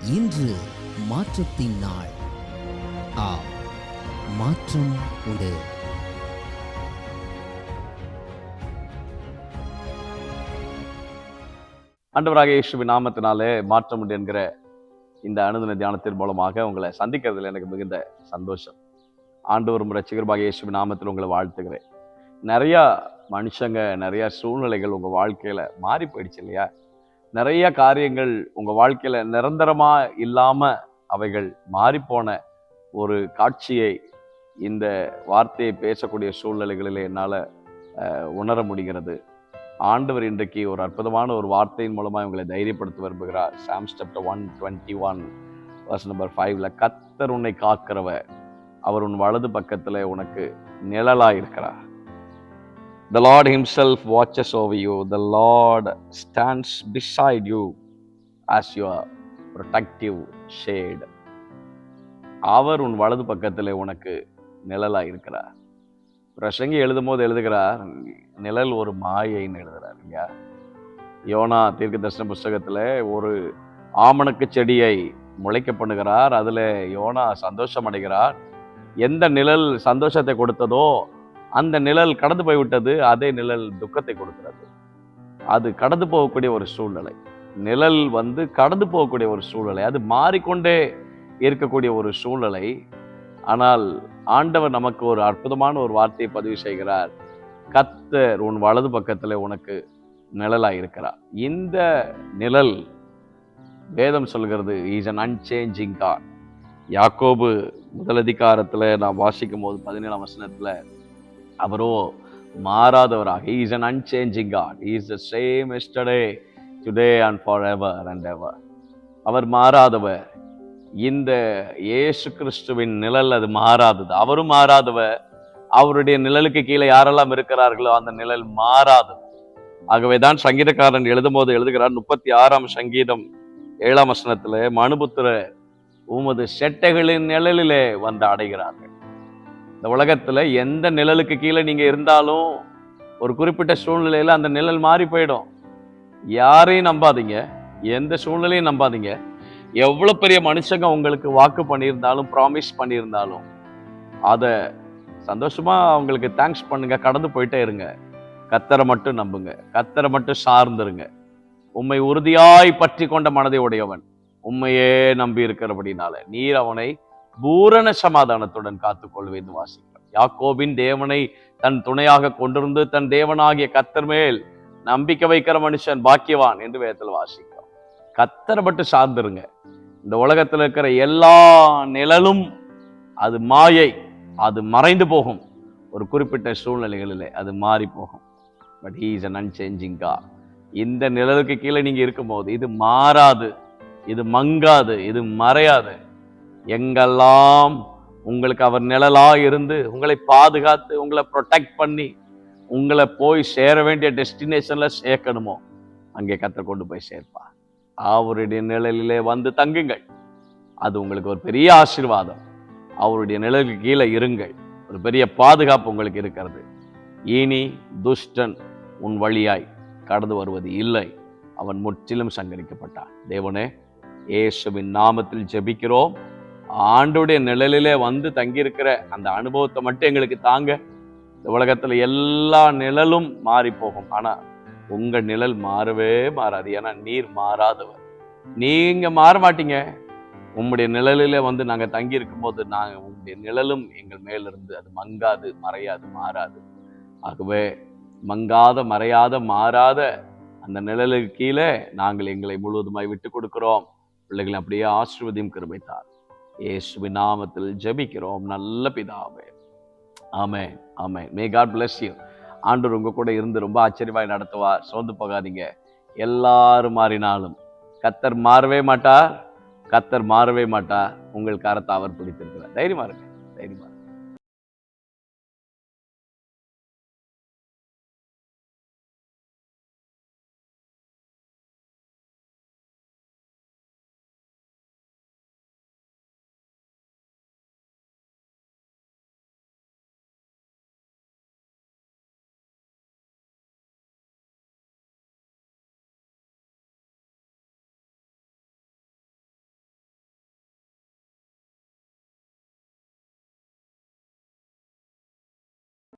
இன்று மாற்றத்தின் நாள். மாற்றம் உண்டு. ஆண்டவராகிய இயேசுவின் நாமத்தினாலே மாற்றம் உண்டு என்கிற இந்த அனுதின தியானத்தின் மூலமாக உங்களை சந்திக்கிறதுல எனக்கு மிகுந்த சந்தோஷம். ஆண்டவரும் இரட்சகருமாகிய இயேசுவின் நாமத்தில் உங்களை வாழ்த்துகிறேன். நிறையா மனுஷங்க, நிறையா சூழ்நிலைகள் உங்கள் வாழ்க்கையில் மாறி போயிடுச்சு இல்லையா? நிறைய காரியங்கள் உங்கள் வாழ்க்கையில் நிரந்தரமாக இல்லாமல் அவைகள் மாறிப்போன ஒரு காட்சியை இந்த வார்த்தையை பேசக்கூடிய சூழ்நிலைகளில் என்னால் உணர முடிகிறது. ஆண்டவர் இன்றைக்கு ஒரு அற்புதமான ஒரு வார்த்தையின் மூலமாக உங்களை தைரியப்படுத்த விரும்புகிறார். சாம்ஸ் சாப்டர் 121 verse number 5 கர்த்தர் உன்னை காக்கிறவர், அவர் உன் வலது பக்கத்தில் உனக்கு நிழலாக இருக்கிறார். The Lord himself watches over you. The Lord stands beside you as your protective shade. அவர் உன் வலது பக்கத்தில் உனக்கு நிழலாக இருக்கிறார். பிரசங்கி எழுதும் போது எழுதுகிறார், நிழல் ஒரு மாயைன்னு எழுதுறார் இல்லையா? யோனா தீர்க்க தரிசன புஸ்தகத்தில் ஒரு ஆமணக்கு செடியை முளைக்க பண்ணுகிறார். அதில் யோனா சந்தோஷம் அடைகிறார். எந்த நிழல் சந்தோஷத்தை கொடுத்ததோ அந்த நிழல் கடந்து போய்விட்டது. அதே நிழல் துக்கத்தை கொடுக்கிறது. அது கடந்து போகக்கூடிய ஒரு சூழ்நிலை. நிழல் கடந்து போகக்கூடிய ஒரு சூழ்நிலை, அது மாறிக்கொண்டே இருக்கக்கூடிய ஒரு சூழ்நிலை. ஆனால் ஆண்டவர் நமக்கு ஒரு அற்புதமான ஒரு வார்த்தையை பதிவு செய்கிறார். கர்த்தர் உன் வலது பக்கத்தில் உனக்கு நிழலாக இருக்கிறார். இந்த நிழல் வேதம் சொல்கிறது இஸ் an unchanging God. யாக்கோபு முதல் அதிகாரத்தில் நாம் வாசிக்கும் போது 17ஆம் வசனத்தில் அவரோ மாறாதவராக, he is an unchanging God. He is the same yesterday, today and forever and ever. அவர் மாறாதவர். இந்த இயேசு கிறிஸ்துவின் நிழல் அது மாறாதது. அவரும் மாறாதவர். அவருடைய நிழலுக்கு கீழே யாரெல்லாம் இருக்கிறார்களோ அந்த நிழல் மாறாதது. ஆகவேதான் சங்கீதக்காரன் எழுதும் போது எழுதுகிறார், 36ஆம் சங்கீதம் 7ஆம் வசனத்துல, மனுபுத்திர உமது செட்டைகளின் நிழலிலே வந்து அடைகிறார்கள். இந்த உலகத்துல எந்த நிழலுக்கு கீழே நீங்க இருந்தாலும் ஒரு குறிப்பிட்ட சூழ்நிலையில அந்த நிழல் மாறி போயிடும். யாரையும் நம்பாதீங்க, எந்த சூழ்நிலையும் நம்பாதீங்க. எவ்வளவு பெரிய மனுஷங்க உங்களுக்கு வாக்கு பண்ணியிருந்தாலும், ப்ராமிஸ் பண்ணியிருந்தாலும், அதை சந்தோஷமா அவங்களுக்கு தேங்க்ஸ் பண்ணுங்க, கடந்து போயிட்டே இருங்க. கர்த்தரை மட்டும் நம்புங்க, கர்த்தரை மட்டும் சார்ந்துருங்க. உம்மை உறுதியாய் பற்றி கொண்ட மனதை உடையவன் உண்மையே நம்பி இருக்கிறபடினால நீர் அவனை பூரண சமாதானத்துடன் காத்துக்கொள்வேன் வாசிக்கிறோம். யாக்கோபின் தேவனை தன் துணையாக கொண்டிருந்து தன் தேவனாகிய கர்த்தர் மேல் நம்பிக்கை வைக்கிற மனுஷன் பாக்கியவான் என்று வேதத்தில் வாசிக்கிறோம். கர்த்தரை மட்டும் சார்ந்துருங்க. இந்த உலகத்தில் இருக்கிற எல்லா நிழலும் அது மாயை, அது மறைந்து போகும். ஒரு குறிப்பிட்ட சூழ்நிலைகளிலே அது மாறி போகும். But he is an unchanging God. இந்த நிழலுக்கு கீழே நீங்க இருக்கும்போது இது மாறாது, இது மங்காது, இது மறையாது. எங்கெல்லாம் உங்களுக்கு அவர் நிழலா இருந்து உங்களை பாதுகாத்து உங்களை ப்ரொடெக்ட் பண்ணி உங்களை போய் சேர வேண்டிய டெஸ்டினேஷன்ல சேர்க்கணுமோ அங்கே கர்த்தர் கொண்டு போய் சேர்ப்பார். அவருடைய நிழலிலே வந்து தங்குங்கள். அது உங்களுக்கு ஒரு பெரிய ஆசீர்வாதம். அவருடைய நிழலுக்கு கீழே இருங்கள். ஒரு பெரிய பாதுகாப்பு உங்களுக்கு இருக்கிறது. இனி துஷ்டன் உன் வழியாய் கடந்து வருவது இல்லை. அவன் முற்றிலும் சங்கரிக்கப்பட்டான். தேவனே, இயேசுவின் நாமத்தில் ஜெபிக்கிறோம். ஆண்டோடைய நிழலிலே வந்து தங்கியிருக்கிற அந்த அனுபவத்தை மட்டும் எங்களுக்கு தாங்க. இந்த உலகத்துல எல்லா நிழலும் மாறி போகும், ஆனா உங்க நிழல் மாறவே மாறாது. ஏன்னா நீர் மாறாதவர். நீங்க மாற மாட்டீங்க. உங்களுடைய நிழலிலே வந்து நாங்க தங்கி இருக்கும் போது உங்களுடைய நிழலும் எங்கள் மேலிருந்து அது மங்காது, மறையாது, மாறாது. ஆகவே மங்காத, மறையாத, மாறாத அந்த நிழலுக்கு கீழே நாங்கள் எங்களை முழுவதுமாய் விட்டு கொடுக்கிறோம். பிள்ளைகளை அப்படியே ஆசீர்வதியும் கிருபைத்தார். இயேசுவின் நாமத்தில் ஜெபிக்கிறோம் நல்ல பிதாவே. ஆமென், ஆமென். May God bless you. ஆண்டவர் உங்க கூட இருந்து ரொம்ப ஆச்சரியமாய் நடத்துவார். சோர்ந்து போகாதீங்க. எல்லாரும் மாறினாலும் கர்த்தர் மாறவே மாட்டார். கர்த்தர் மாறவே மாட்டார். உங்கள் கரத்தை அவர் பிடித்திருக்கிறார். தைரியமா இருங்க, தைரியமா.